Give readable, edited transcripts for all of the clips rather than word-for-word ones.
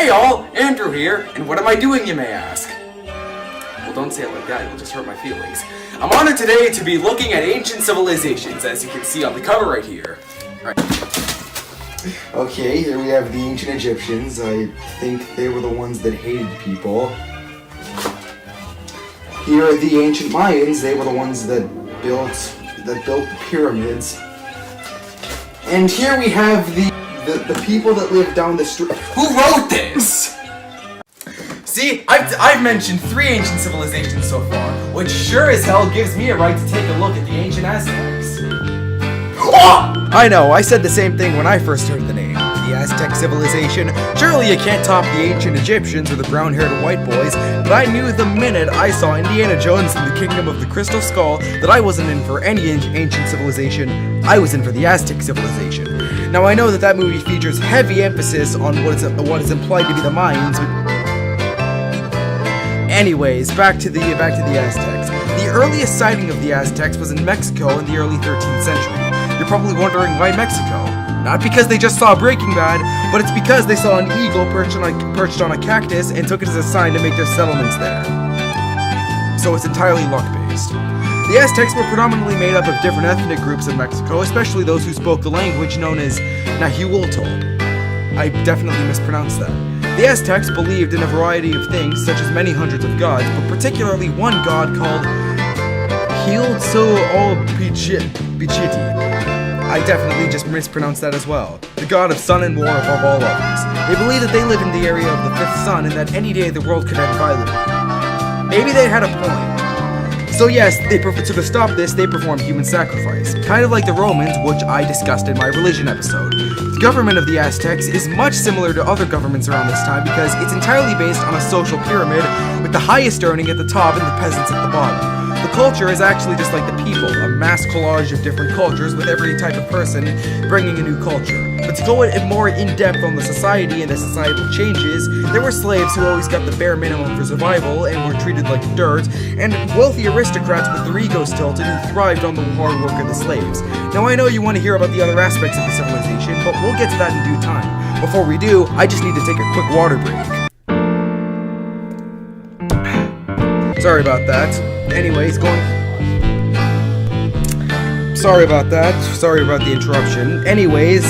Hey all, Andrew here, and what am I doing, you may ask? Well, don't say it like that, it'll just hurt my feelings. I'm honored today to be looking at ancient civilizations, as you can see on the cover right here. Right. Okay, here we have the ancient Egyptians. I think they were the ones that hated people. Here are the ancient Mayans. They were the ones that built the pyramids. And here we have the people that live down the street. Who wrote this? See, I've mentioned 3 ancient civilizations so far, which sure as hell gives me a right to take a look at the ancient Aztecs. Oh! I know, I said the same thing when I first heard the name. The Aztec civilization. Surely you can't top the ancient Egyptians or the brown-haired white boys, but I knew the minute I saw Indiana Jones and the Kingdom of the Crystal Skull that I wasn't in for any ancient civilization, I was in for the Aztec civilization. Now I know that movie features heavy emphasis on what is implied to be the Mayans, but anyways, back to the Aztecs. The earliest sighting of the Aztecs was in Mexico in the early 13th century. You're probably wondering why Mexico? Not because they just saw Breaking Bad, but it's because they saw an eagle perched on a cactus and took it as a sign to make their settlements there. So it's entirely luck-based. The Aztecs were predominantly made up of different ethnic groups in Mexico, especially those who spoke the language known as Nahuatl. I definitely mispronounced that. The Aztecs believed in a variety of things, such as many hundreds of gods, but particularly one god called Huitzilopochtli. I definitely just mispronounced that as well. The god of sun and war above all others. They believe that they live in the area of the 5th sun and that any day the world could end violently. Maybe they had a point. So yes, to stop this, they performed human sacrifice. Kind of like the Romans, which I discussed in my religion episode. The government of the Aztecs is much similar to other governments around this time because it's entirely based on a social pyramid with the highest earning at the top and the peasants at the bottom. The culture is actually just like the people, a mass collage of different cultures with every type of person bringing a new culture. But to go more in-depth on the society and the societal changes, there were slaves who always got the bare minimum for survival and were treated like dirt, and wealthy aristocrats with their egos tilted who thrived on the hard work of the slaves. Now I know you want to hear about the other aspects of the civilization, but we'll get to that in due time. Before we do, I just need to take a quick water break. Sorry about that. Anyways, Sorry about that. Sorry about the interruption. Anyways,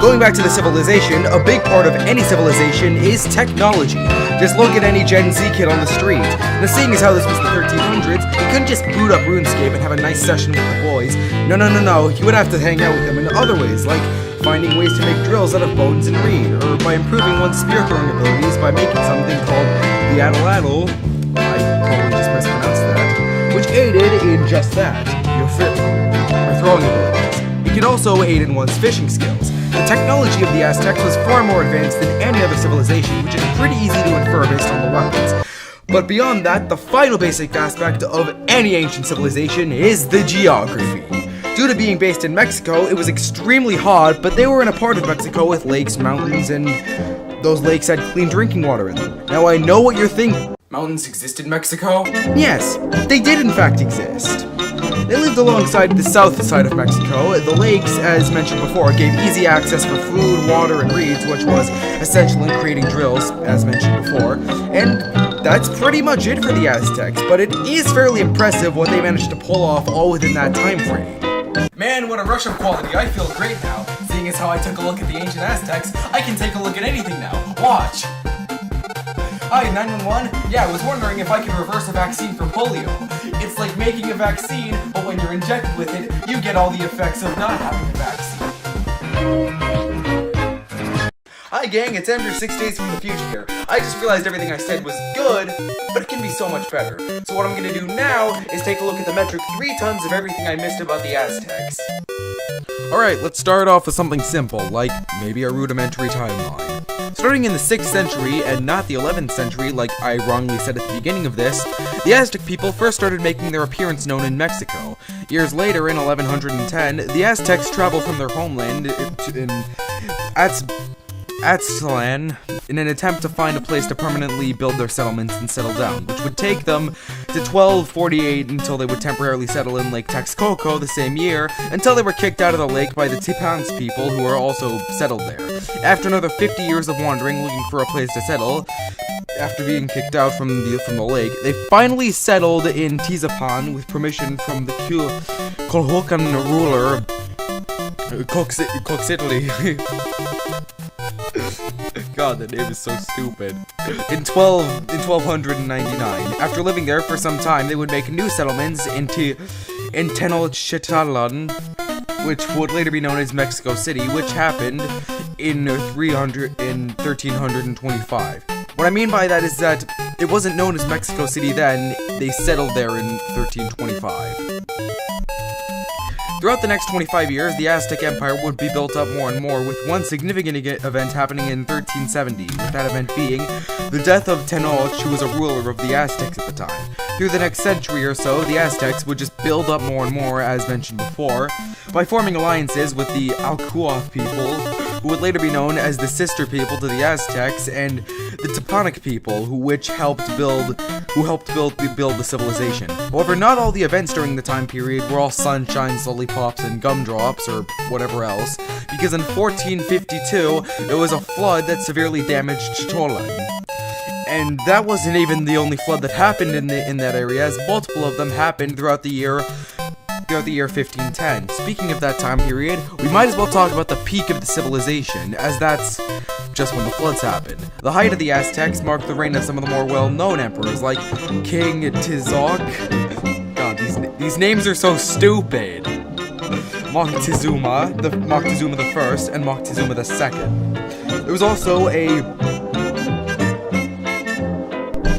going back to the civilization, a big part of any civilization is technology. Just look at any Gen Z kid on the street. Now, seeing as how this was the 1300s, you couldn't just boot up RuneScape and have a nice session with the boys. No. You would have to hang out with them in other ways, like finding ways to make drills out of bones and reed, or by improving one's spear throwing abilities by making something called the Addle-Addle. I probably just mispronounced that, which aided in just that, your throwing abilities. It can also aid in one's fishing skills. The technology of the Aztecs was far more advanced than any other civilization, which is pretty easy to infer based on the weapons. But beyond that, the final basic aspect of any ancient civilization is the geography. Due to being based in Mexico, it was extremely hot, but they were in a part of Mexico with lakes, mountains, and those lakes had clean drinking water in them. Now I know what you're thinking. Mountains exist in Mexico? Yes, they did in fact exist. They lived alongside the south side of Mexico. The lakes, as mentioned before, gave easy access for food, water, and reeds, which was essential in creating drills, as mentioned before. And that's pretty much it for the Aztecs, but it is fairly impressive what they managed to pull off all within that time frame. Man, what a rush of quality, I feel great now. Seeing as how I took a look at the ancient Aztecs, I can take a look at anything now. Watch! Hi, 911? Yeah, I was wondering if I could reverse a vaccine for polio. It's like making a vaccine, but when you're injected with it, you get all the effects of not having a vaccine. Hi gang, it's Andrew 6 days from the future here. I just realized everything I said was good, but it can be so much better. So what I'm gonna do now is take a look at the metric 3 tons of everything I missed about the Aztecs. Alright, let's start off with something simple, like maybe a rudimentary timeline. Starting in the 6th century, and not the 11th century like I wrongly said at the beginning of this, the Aztec people first started making their appearance known in Mexico. Years later, in 1110, the Aztecs traveled from their homeland Aztlan in an attempt to find a place to permanently build their settlements and settle down, which would take them to 1248 until they would temporarily settle in Lake Texcoco the same year, until they were kicked out of the lake by the Tipans people, who were also settled there. After another 50 years of wandering, looking for a place to settle, after being kicked out from the lake, they finally settled in Tizapan with permission from the Colhuacan ruler, Coxitli. God, that name is so stupid. In 1299, after living there for some time, they would make new settlements in Tenochtitlan, which would later be known as Mexico City, which happened in 1325. What I mean by that is that it wasn't known as Mexico City then, they settled there in 1325. Throughout the next 25 years, the Aztec Empire would be built up more and more, with one significant event happening in 1370, with that event being the death of Tenoch, who was a ruler of the Aztecs at the time. Through the next century or so, the Aztecs would just build up more and more, as mentioned before, by forming alliances with the Alcua people, who would later be known as the sister people to the Aztecs, and the Teponic people, who helped build the civilization. However, not all the events during the time period were all sunshine, lollipops, and gumdrops, or whatever else, because in 1452, there was a flood that severely damaged Chitolan. And that wasn't even the only flood that happened in that area, as multiple of them happened throughout the year 1510. Speaking of that time period, we might as well talk about the peak of the civilization, as that's just when the floods happened. The height of the Aztecs marked the reign of some of the more well-known emperors, like King Tizoc. God, these names are so stupid. Moctezuma the First and Moctezuma the Second. There was also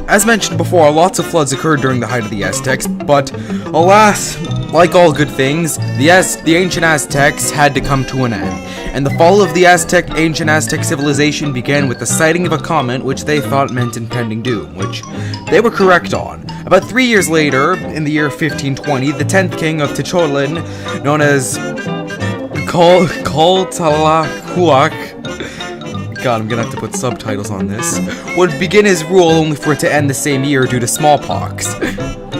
as mentioned before, lots of floods occurred during the height of the Aztecs, but alas, like all good things, the ancient Aztecs had to come to an end, and the fall of the ancient Aztec civilization began with the sighting of a comet which they thought meant impending doom, which they were correct on. About 3 years later, in the year 1520, the 10th king of Tichotlán, known as Caltalahuac, God, I'm gonna have to put subtitles on this, would begin his rule only for it to end the same year due to smallpox.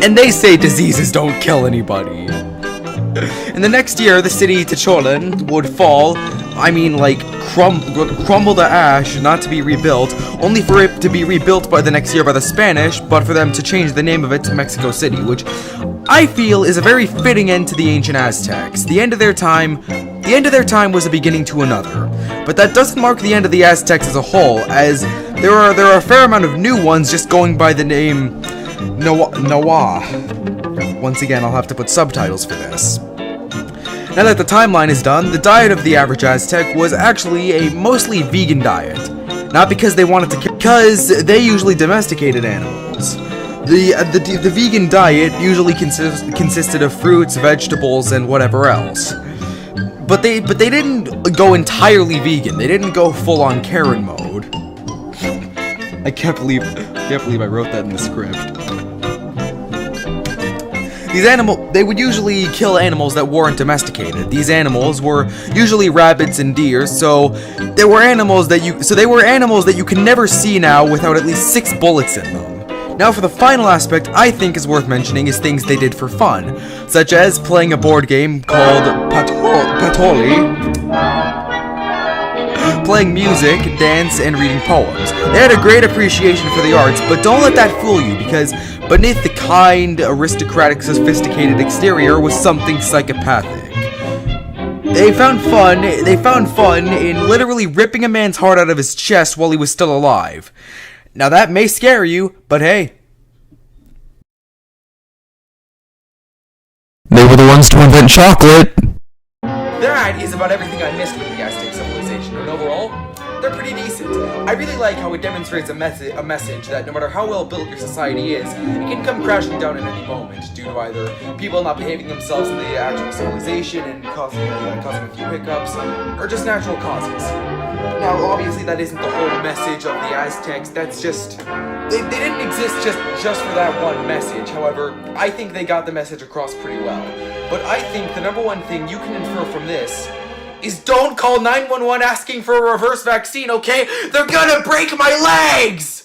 And they say diseases don't kill anybody. In the next year, the city Tichotlán would fall, crumble to ash, not to be rebuilt, only for it to be rebuilt by the next year by the Spanish, but for them to change the name of it to Mexico City, which I feel is a very fitting end to the ancient Aztecs. The end of their time was a beginning to another. But that doesn't mark the end of the Aztecs as a whole, as there are a fair amount of new ones just going by the name Nawa. Once again, I'll have to put subtitles for this. Now that the timeline is done, the diet of the average Aztec was actually a mostly vegan diet. Not because they wanted to, because they usually domesticated animals. The vegan diet usually consisted of fruits, vegetables, and whatever else. But they didn't go entirely vegan. They didn't go full on Karen mode. I can't believe I wrote that in the script. They would usually kill animals that weren't domesticated. These animals were usually rabbits and deer, so they were animals that you can never see now without at least 6 bullets in them. Now for the final aspect I think is worth mentioning is things they did for fun, such as playing a board game called Patoli, playing music, dance, and reading poems. They had a great appreciation for the arts, but don't let that fool you, because beneath the kind, aristocratic, sophisticated exterior was something psychopathic. They found fun in literally ripping a man's heart out of his chest while he was still alive. Now that may scare you, but hey. They were the ones to invent chocolate. That is about everything I missed with the Aztec civilization, and overall, they're pretty decent. I really like how it demonstrates a message that no matter how well built your society is, it can come crashing down at any moment due to either people not behaving themselves in the actual civilization and causing a few hiccups, or just natural causes. Now, obviously, that isn't the whole message of the Aztecs. That's just they didn't exist just for that one message. However, I think they got the message across pretty well. But I think the number one thing you can infer from this is don't call 911 asking for a reverse vaccine, okay? They're gonna break my legs!